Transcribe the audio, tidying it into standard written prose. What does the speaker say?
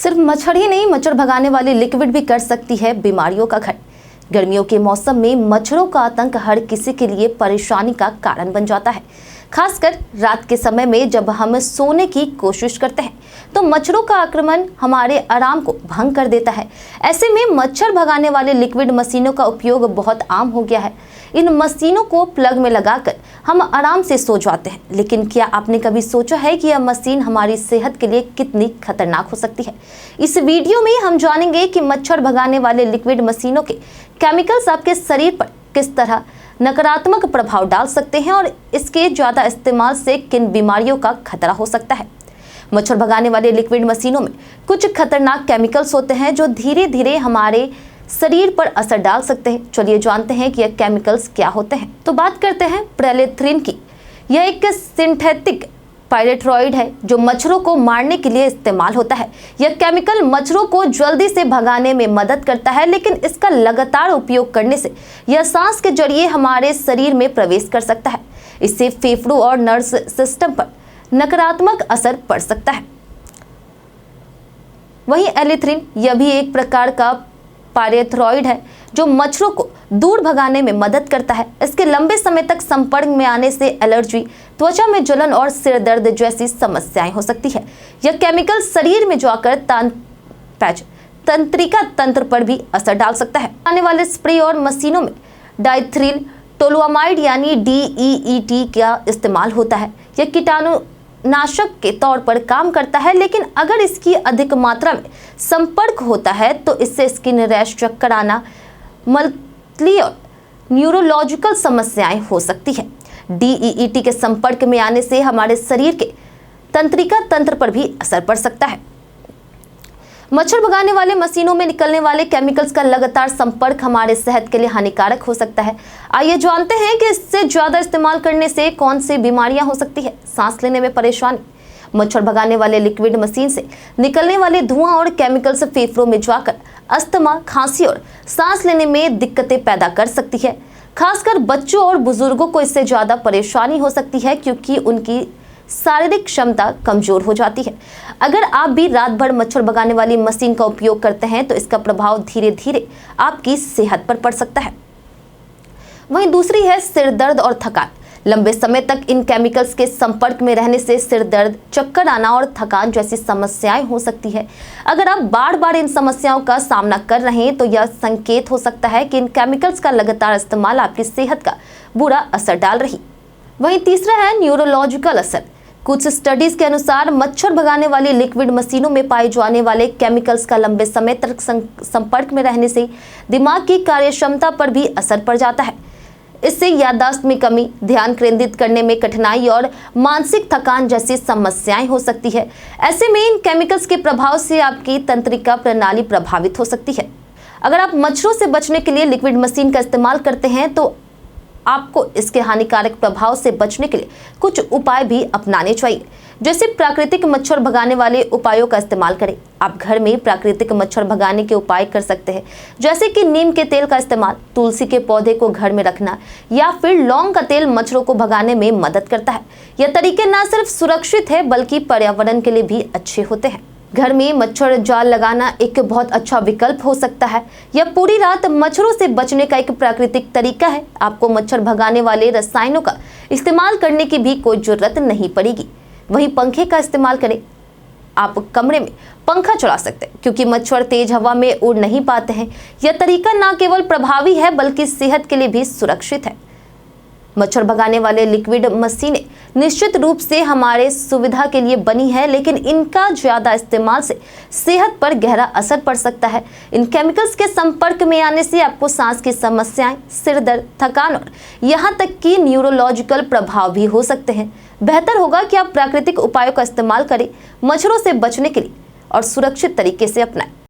सिर्फ मच्छर ही नहीं, मच्छर भगाने वाली लिक्विड भी कर सकती है बीमारियों का घर। गर्मियों के मौसम में मच्छरों का आतंक हर किसी के लिए परेशानी का कारण बन जाता है। खासकर रात के समय में जब हम सोने की कोशिश करते हैं तो मच्छरों का आक्रमण हमारे आराम को भंग कर देता है। ऐसे में मच्छर भगाने वाले लिक्विड मशीनों का उपयोग बहुत आम हो गया है। इन मशीनों को प्लग में लगाकर हम आराम से सो जाते हैं, लेकिन क्या आपने कभी सोचा है कि यह मशीन हमारी सेहत के लिए कितनी खतरनाक हो सकती है? इस वीडियो में हम जानेंगे कि मच्छर भगाने वाले लिक्विड मशीनों के केमिकल्स आपके शरीर पर किस तरह नकारात्मक प्रभाव डाल सकते हैं और इसके ज्यादा इस्तेमाल से किन बीमारियों का खतरा हो सकता है। मच्छर भगाने वाले लिक्विड मशीनों में कुछ खतरनाक केमिकल्स होते हैं जो धीरे धीरे हमारे शरीर पर असर डाल सकते हैं। चलिए जानते हैं कि यह केमिकल्स क्या होते हैं। तो बात करते हैं प्रेलेथ्रिन की। यह एक सिंथेटिक पायरेथ्रॉइड है जो मच्छरों को मारने के लिए इस्तेमाल होता है। यह केमिकल मच्छरों को जल्दी से भगाने में मदद करता है, लेकिन इसका लगातार उपयोग करने से यह सांस के जरिए हमारे शरीर में प्रवेश कर सकता है। इससे फेफड़ों और नर्व सिस्टम पर नकारात्मक असर पड़ सकता है। वहीं एलेथ्रिन, यह भी एक प्रकार का पायरेथ्रॉइड है जो मच्छरों को दूर भगाने में मदद करता है। इसके लंबे समय तक संपर्क में आने से एलर्जी, त्वचा में जलन और सिर दर्द जैसी समस्याएं हो सकती है। यह केमिकल शरीर में जाकर तंत्रिका तंत्र पर भी असर डाल सकता है। आने वाले स्प्रे और मशीनों में डाइथ्रिल टोलुआमाइड यानी DEET का इस्तेमाल होता है। यह कीटाणुनाशक के तौर पर काम करता है, लेकिन अगर इसकी अधिक मात्रा में संपर्क होता है तो इससे स्किन रैश, चक्कर आना, मलतली और न्यूरोलॉजिकल समस्याएं हो सकती है। DEET के संपर्क में आने से हमारे शरीर के तंत्रिका तंत्र पर भी असर पड़ सकता है। मच्छर भगाने वाले मशीनों में निकलने वाले केमिकल्स का लगातार संपर्क हमारे सेहत के लिए हानिकारक हो सकता है। आइए जानते हैं कि इससे ज्यादा इस्तेमाल करने से कौन सी बीमारियां हो सकती है। सांस लेने में परेशानी। मच्छर भगाने वाले लिक्विड मशीन से निकलने वाले धुआं और केमिकल्स फेफड़ों में जाकर अस्थमा, खांसी और सांस लेने में दिक्कतें पैदा कर सकती है। खासकर बच्चों और बुजुर्गों को इससे ज्यादा परेशानी हो सकती है क्योंकि उनकी शारीरिक क्षमता कमजोर हो जाती है। अगर आप भी रात भर मच्छर भगाने वाली मशीन का उपयोग करते हैं तो इसका प्रभाव धीरे धीरे आपकी सेहत पर पड़ सकता है। वहीं दूसरी है सिर दर्द और थकान। लंबे समय तक इन केमिकल्स के संपर्क में रहने से सिर दर्द, चक्कर आना और थकान जैसी समस्याएं हो सकती है। अगर आप बार बार इन समस्याओं का सामना कर रहे हैं तो यह संकेत हो सकता है कि इन केमिकल्स का लगातार इस्तेमाल आपकी सेहत का बुरा असर डाल रही। वहीं तीसरा है न्यूरोलॉजिकल असर। कुछ स्टडीज के अनुसार मच्छर भगाने वाली लिक्विड मशीनों में पाए जाने वाले केमिकल्स का लंबे समय तक संपर्क में रहने से दिमाग की कार्यक्षमता पर भी असर पड़ जाता है। इससे याददाश्त में कमी, ध्यान केंद्रित करने में कठिनाई और मानसिक थकान जैसी समस्याएं हो सकती है। ऐसे में इन केमिकल्स के प्रभाव से आपकी तंत्रिका प्रणाली प्रभावित हो सकती है। अगर आप मच्छरों से बचने के लिए लिक्विड मशीन का इस्तेमाल करते हैं तो आपको इसके हानिकारक प्रभाव से बचने के लिए कुछ उपाय भी अपनाने चाहिए। जैसे प्राकृतिक मच्छर भगाने वाले उपायों का इस्तेमाल करें। आप घर में प्राकृतिक मच्छर भगाने के उपाय कर सकते हैं, जैसे कि नीम के तेल का इस्तेमाल, तुलसी के पौधे को घर में रखना या फिर लौंग का तेल मच्छरों को भगाने में मदद करता है। यह तरीके न सिर्फ सुरक्षित है बल्कि पर्यावरण के लिए भी अच्छे होते हैं। घर में मच्छर जाल लगाना एक बहुत अच्छा विकल्प हो सकता है। यह पूरी रात मच्छरों से बचने का एक प्राकृतिक तरीका है। आपको मच्छर भगाने वाले रसायनों का इस्तेमाल करने की भी कोई जरूरत नहीं पड़ेगी। वहीं पंखे का इस्तेमाल करें। आप कमरे में पंखा चला सकते हैं क्योंकि मच्छर तेज हवा में उड़ नहीं पाते हैं। यह तरीका न केवल प्रभावी है बल्कि सेहत के लिए भी सुरक्षित है। मच्छर भगाने वाले लिक्विड मशीनें निश्चित रूप से हमारे सुविधा के लिए बनी है, लेकिन इनका ज्यादा इस्तेमाल से सेहत पर गहरा असर पड़ सकता है। इन केमिकल्स के संपर्क में आने से आपको सांस की समस्याएं, सिर दर्द, थकान और यहाँ तक कि न्यूरोलॉजिकल प्रभाव भी हो सकते हैं। बेहतर होगा कि आप प्राकृतिक उपायों का इस्तेमाल करें, मच्छरों से बचने के लिए और सुरक्षित तरीके से अपनाएं।